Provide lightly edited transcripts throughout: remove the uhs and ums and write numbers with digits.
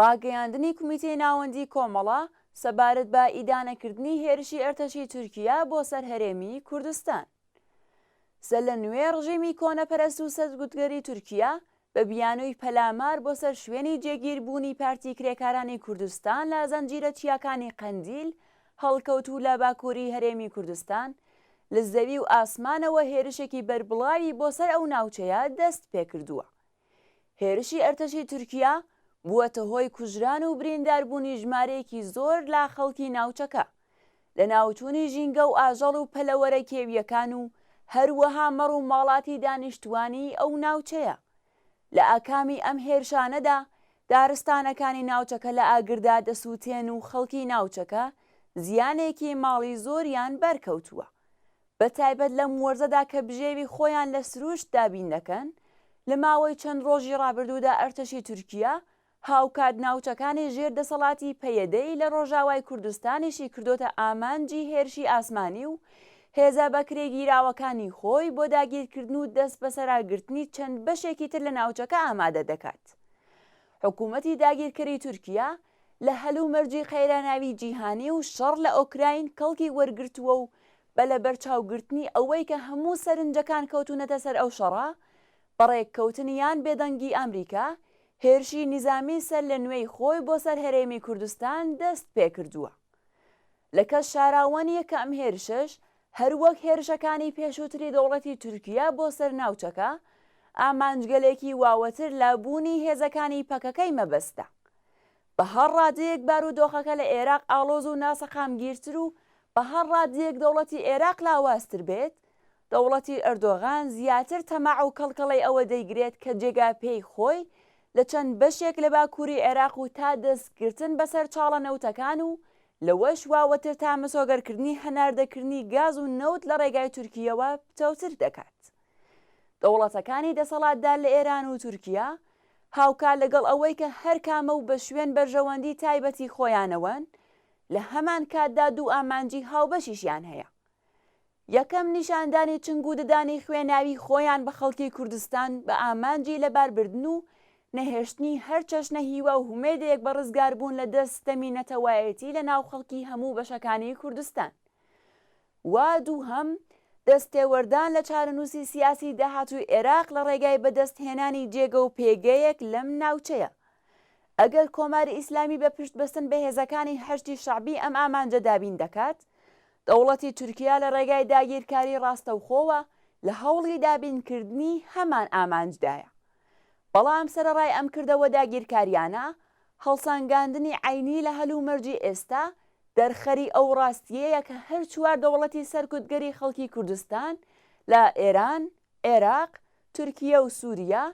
ڕاگەیاندنی کومیتەی ناوەندی کۆمەڵە سەبارەت بە ئیدانەکردنی هێرشی ئەرتەشی تورکیا بۆ سەر هەرێمی کوردستان. سەر لە نوێ ڕژیمی کۆنەپەرست و سەرکوتگەری تورکیا بە بیانووی پەلامار بۆ سەر شوێنی جێگیربوونی پارتی کرێکارانی کوردستان لە زەنجیرە چیاکانی قەندیل هەڵکەوتوو لە باکووری هەرێمی کوردستان لە زەوی و ئاسمانەوە هێرشێکی بەربڵاوی بۆ سەر ئەو ناوچەیە دەست پێکردووە. هێرشی ئەرتەشی تورکیا بووەتە هۆی کوژران و برینداربوونی ژمارەیەکی زۆر لە خەڵکی ناوچەکە لە ناوچوونی ژینگە و ئاژەڵ و پەلەوەرە کێویەکان و هەروەها مەڕ و ماڵاتی دانیشتوانی ئەو ناوچەیە. لە ئاکامی ئەم هێرشانەدا دارستانەکانی ناوچەکە لە ئاگردا دەسووتێن و خەڵکی ناوچەکە زیانێکی ماڵی زۆریان بەرکەوتووە، بە تایبەت لەم وەرزەدا کە بژێوی خۆیان لە سروشت دابین دەکەن. لە ماوەی چەند ڕۆژی ڕابردوودا ئەرتەشی تورکیا هاوکات ناوچەکانی ژێر دەسەڵاتی پەیەدەی لە ڕۆژاوای کوردستانیشی کردوتە ئامانجی هێرشی ئاسمانی و هێزە بەکرێگیراوەکانی خۆی بۆ داگیرکردن و دەست بەسەراگرتنی چەند بەشێکی تر لە ناوچەکە ئامادە دەکات. حکوومەتی داگیرکەری تورکیا لە هەلومەرجی قەیراناوی جیهانی و شەڕ لە ئۆکراین کەڵکی وەرگرتووە و بە لە بەرچاوگرتنی ئەوەی کە هەموو سەرنجەکان کەوتونەتە سەر ئەو شەڕە بەڕێککەوتنیان بێدەنگی ئەمریکا هێرشی نیزامی سەر لە نوێی خۆی بۆ سەر هەرێمی کوردستان دەست پێکردووە. لە کەس شاراوەنیە کە ئەم هێرشش هەروەک هێرشەکانی پێشووتری دەوڵەتی تورکیا بۆ سەر ناوچەکە ئامانجگەلێکی واوەتر لە بوونی هێزەکانی پەکەکەی مەبەستە. بە هەر ڕادەیەک بارودۆخەکە لە عێراق ئاڵۆز و ناسەقامگیرتر و بە هەر ڕادەیەک دەوڵەتی عێراق لاوازتر بێت، دەوڵەتی ئەردۆغان زیاتر تەماع و کەڵکەڵەی ئەوە دەیگرێت کە جێگاپێی خۆی لە چەند بەشێک لە باکووری عێراق و تا دەستگرتن بەسەر چاڵە نەوتەکان و لەوەش واوەتر تا مسۆگەرکردنی هەناردەکردنی گاز و نەوت لە ڕێگای تورکیەوە پتەوتر دەکات. دەوڵەتەکانی دەسەڵاتدار لە ئێران و تورکیا هاوکار لەگەڵ ئەوەی کە هەر کامە و بە شوێن بەرژەوەندی تایبەتی خۆیانەوەن لە هەمان کاتدا دوو ئامانجی هاوبەشیشیان هەیە. یەکەم نیشاندانی چنگ و ددانی خوێناوی خۆیان بە خەڵکی کوردستان بە ئامانجی لەباربردن و نەهێشتنی هەر چەشنە هیوا و هومێدێک بە ڕزگاربوون لە دەستەمی نەتەوایەتی لە ناو خەڵکی هەموو بەشەکانی کوردستان. وا دووهەم دەستێوەردان لە چارەنووسی سیاسی داهاتووی عێراق لە ڕێگای بەدەستهێنانی جێگە و پێگەیەک لەم ناوچەیە. ئەگەر کۆماری ئیسلامی بە پشت بەستن بە هێزەکانی هەشتی شەعبی ئەم ئامانجە دابین دەکات، دەوڵەتی تورکیا لە ڕێگای داگیرکاری ڕاستەوخۆوە لە هەوڵی دابینکردنی هەمان ئامانجدایە. بەڵام سەرەڕای ئەم کردەوە داگیرکاریانە هەڵسانگاندنی عینی لە هەلومەرجی ئێستا دەرخەری ئەو ڕاستیەیە کە هەر چوار دەوڵەتی سەرکوتگەری خەڵکی کوردستان لە ئێران، عێراق، تورکیە و سووریا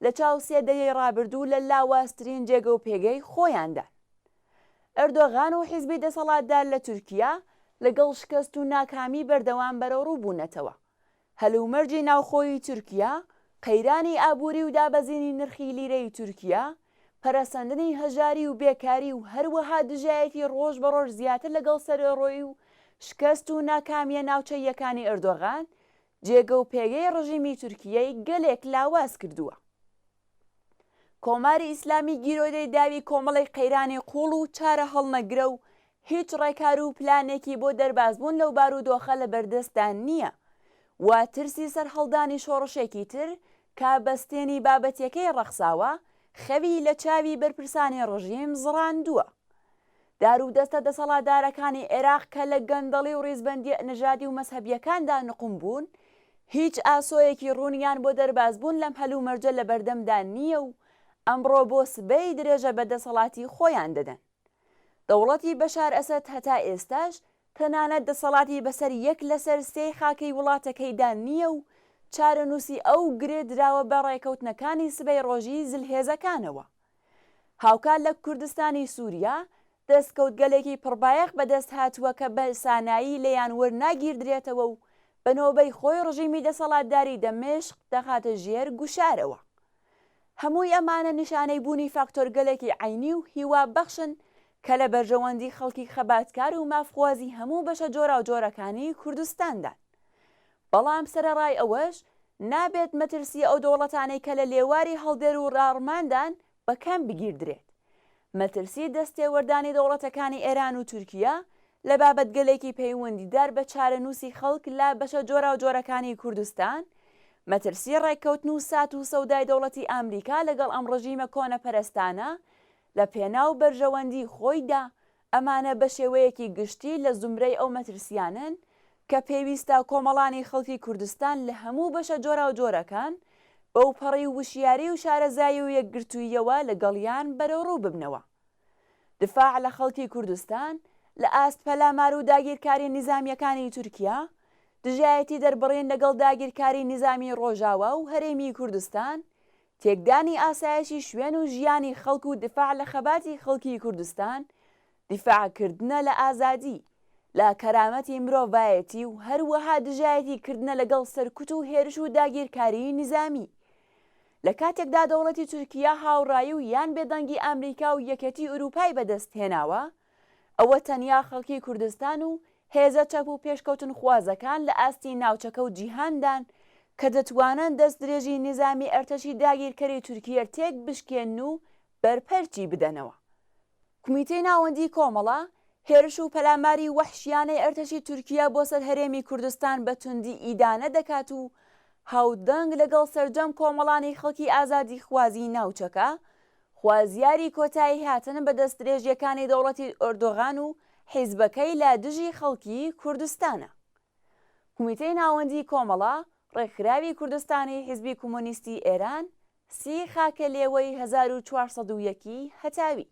لە چاو سێدەیەی ڕابردوو لە لاوازترین جێگە و پێگەی خۆیاندا. ئەردۆغان و حیزبی دەسەڵاتدار لە تورکیا لەگەڵ شکست و ناکامی بەردەوام بەرەو ڕووبوونەتەوە. هەلومەرجی ناوخۆیی تورکیا، قەیرانی ئابووری و دابەزینی نرخی لیرەی تورکیا، پەرەسەندنی هەژاری و بێکاری و هەروەها دژایەتی ڕۆژ بە ڕۆژ زیاتر لەگەڵ سەرۆڕۆی و شکست و ناکامیە ناوچەیەکانی ئەردۆغان جێگە و پێگەی ڕژیمی تورکیای گەلێک لاواز کردووە. کۆماری ئیسلامی گیرۆدەی داوی کۆمەڵی قەیرانی قوڵ و چارە هەڵنەگرە و هیچ ڕێکار و پلانێکی بۆ دەربازبوون لەو بارودۆخە لە بەردەستان نییە، وا ترسی سەر هەڵدانی شۆڕشێکی تر کابەستێنی بابەتیەکەی ڕەخساوە خەوی لە چاوی بەرپرسانی ڕژیم زڕاندووە. دارودەستە دەسەڵاتدارەکانی عێراق کە لە گەندەڵی و ڕیزبەندی نەژادی و مەسهەبیەکاندا نقم بوون، هیچ ئاسۆیەکی ڕوونیان بۆ دەربازبوون لەم هەلومەرجە لە بەردەمدا نییە و ئەمڕۆ بۆ سبەی درێژە بە دەسەڵاتی خۆیان دەدەن. دەوڵەتی بەشار ئەسەد هەتا ئێستاش تەنانەت دەسەڵاتی بەسەر یەک لەسەر سێی خاکەی وڵاتەکەیدا نییە و چارەنووسی ئەو گرێ دراوە بە ڕێکەوتنەکانی سبەی ڕۆژی زلهێزەکانەوە. هاوکار لە کوردستانی سووریا دەستکەوتگەلێکی پڕبایەق بەدەست هاتووە کە بە سانایی لێیان وەرناگیردرێتەوە و بەنۆبەی خۆی ڕژیمی دەسەڵاتداری دەمێشق دەخاتە ژێر گوشارەوە. هەمووی ئەمانە نیشانەی بوونی فاکتۆرگەلێکی عینی و هیوا بەخشن کە لە بەرژەوەندی خەڵکی خەباتکار و مافخوازی هەموو بەشە جۆرا و جۆرەکانی کوردستاندان. بەڵام سەرەڕای ئەوەش نابێت مەترسی ئەو دەوڵەتانەی کە لە لێواری هەڵدێر و ڕاڕماندان بەکەم بگیردرێت. مەترسی دەستێوەردانی دەوڵەتەکانی ئێران و تورکیا لە بابەتگەلێکی پەیوەندیدار بە چارەنووسی خەڵک لە بەشە جۆرا و جۆرەکانی کوردستان، مەترسی ڕێککەوتن و سات و سەودای دەوڵەتی ئەمریکا لەگەڵ ئەم ڕژیمە کۆنەپەرستانە لە پێناو بەرژەوەندی خۆیدا ئەمانە بە شێوەیەکی گشتی لە زومرەی ئەو مەترسیانن کە پێویستە کۆمەڵانی خەڵکی کوردستان لە هەموو بەشە جۆرا و جۆرەکان بەو پەڕی وشیاری و شارەزایی و یەکگرتوویەوە لەگەڵیان بەرەوڕوو ببنەوە. دفاع لە خەڵکی کوردستان لە ئاست پەلامار و داگیرکاری نیزامیەکانی تورکیا، دژایەتی دەربڕین لەگەڵ داگیرکاری نیزامی ڕۆژاوا و هەرێمی کوردستان، تێکدانی ئاسایشی شوێن و ژیانی خەڵک و دفاع لە خەباتی خەڵکی کوردستان، دیفاعکردنە لە ئازادی، لە کەرامەتی مرۆڤایەتی و هەروەها دژایەتی کردنە لەگەڵ سەرکوت و هێرش و داگیرکاری نیزامی. لە کاتێکدا دەوڵەتی تورکیا هاوڕایی و یان بێدەنگی ئەمریکا و یەکێتی ئوروپای بەدەست هێناوە، ئەوە تەنیا خەڵکی کوردستان و هێزە چەپ و پێشکەوتن خوازەکان لە ئاستی ناوچەکە و جیهاندان کە دەتوانن دەست درێژی نظامی ئەرتەشی داگیرکەری تورکیە تێک بشکێن و بەرپەرچی بدەنەوە. کمیتەی ناوەندی کۆمەڵە هێرش و پەلاماری وەحشیانەی ئەرتەشی تورکیا بۆ سەر هەرێمی کوردستان بە توندی ئیدانە دەکات و هاودەنگ لەگەڵ سەرجەم کۆمەڵانی خەڵکی ئازادی خوازی ناوچەکە خوازیاری کۆتایی هاتن بە دەستدرێژیەکانی دەوڵەتی ئۆردۆغان و حیزبەکەی لە دژی خەڵکی کوردستانە. کمیتەی ناوەندی کۆمەڵە ڕێکخراوی کوردستانی حیزبی کۆمۆنیستی ئێران 30 خاکە لێوەی 1401 هەتاوی.